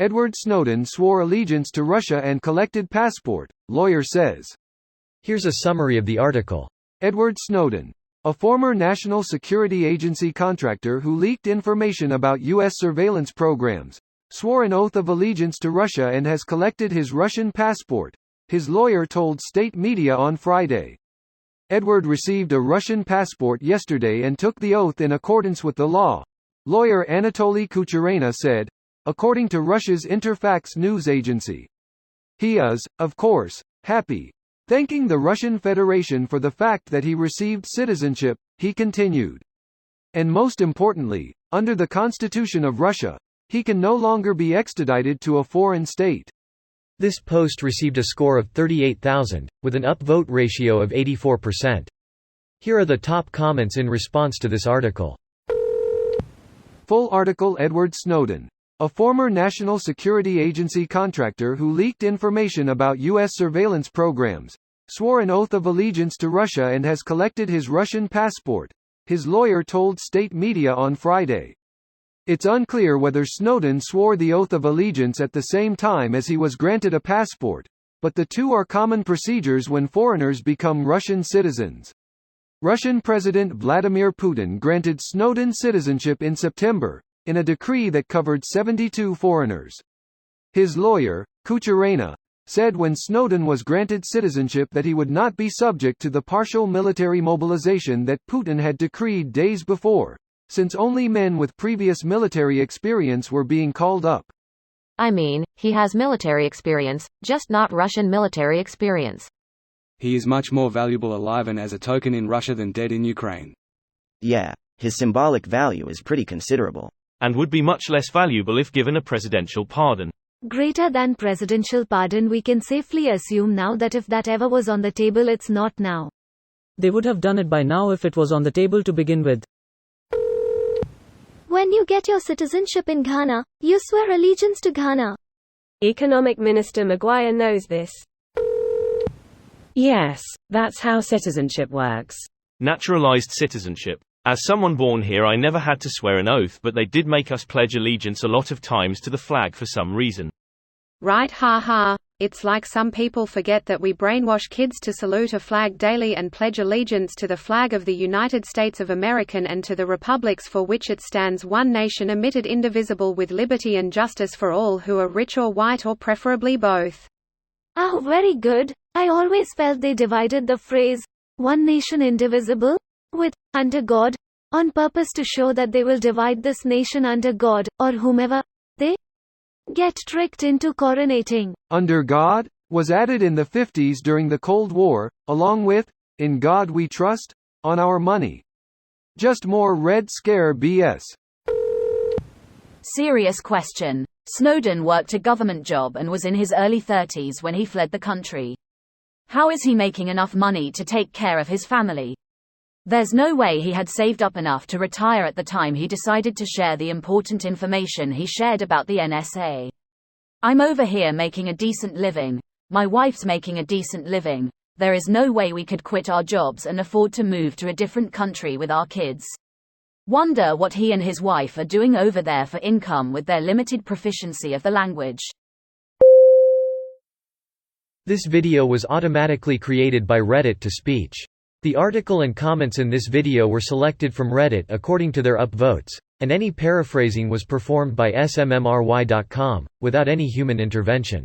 Edward Snowden swore allegiance to Russia and collected passport, lawyer says. Here's a summary of the article. Edward Snowden, a former National Security Agency contractor who leaked information about U.S. surveillance programs, swore an oath of allegiance to Russia and has collected his Russian passport, his lawyer told state media on Friday. Edward received a Russian passport yesterday and took the oath in accordance with the law, lawyer Anatoly Kucherena said, according to Russia's Interfax news agency. He is, of course, happy, thanking the Russian Federation for the fact that he received citizenship, he continued. And most importantly, under the Constitution of Russia, he can no longer be extradited to a foreign state. This post received a score of 38,000, with an upvote ratio of 84%. Here are the top comments in response to this article. Full article. Edward Snowden, a former National Security Agency contractor who leaked information about U.S. surveillance programs, swore an oath of allegiance to Russia and has collected his Russian passport, his lawyer told state media on Friday. It's unclear whether Snowden swore the oath of allegiance at the same time as he was granted a passport, but the two are common procedures when foreigners become Russian citizens. Russian President Vladimir Putin granted Snowden citizenship in September, in a decree that covered 72 foreigners. His lawyer, Kucherena, said when Snowden was granted citizenship that he would not be subject to the partial military mobilization that Putin had decreed days before, since only men with previous military experience were being called up. I mean, he has military experience, just not Russian military experience. He is much more valuable alive and as a token in Russia than dead in Ukraine. Yeah, his symbolic value is pretty considerable. And would be much less valuable if given a presidential pardon. Greater than presidential pardon. We can safely assume now that if that ever was on the table, it's not now. They would have done it by now if it was on the table to begin with. When you get your citizenship in Ghana, you swear allegiance to Ghana. Economic Minister Maguire knows this. Yes, that's how citizenship works. Naturalized citizenship. As someone born here, I never had to swear an oath, but they did make us pledge allegiance a lot of times to the flag for some reason. Right, haha. It's like some people forget that we brainwash kids to salute a flag daily and pledge allegiance to the flag of the United States of America and to the republics for which it stands, one nation omitted, indivisible, with liberty and justice for all who are rich or white or preferably both. Oh, very good. I always felt they divided the phrase, one nation indivisible, with, under God, on purpose to show that they will divide this nation under God, or whomever they get tricked into coronating. Under God was added in the 50s during the Cold War, along with, in God we trust, on our money. Just more Red Scare BS. Serious question. Snowden worked a government job and was in his early 30s when he fled the country. How is he making enough money to take care of his family? There's no way he had saved up enough to retire at the time he decided to share the important information he shared about the NSA. I'm over here making a decent living. My wife's making a decent living. There is no way we could quit our jobs and afford to move to a different country with our kids. Wonder what he and his wife are doing over there for income with their limited proficiency of the language. This video was automatically created by Reddit to speech. The article and comments in this video were selected from Reddit according to their upvotes, and any paraphrasing was performed by smmry.com, without any human intervention.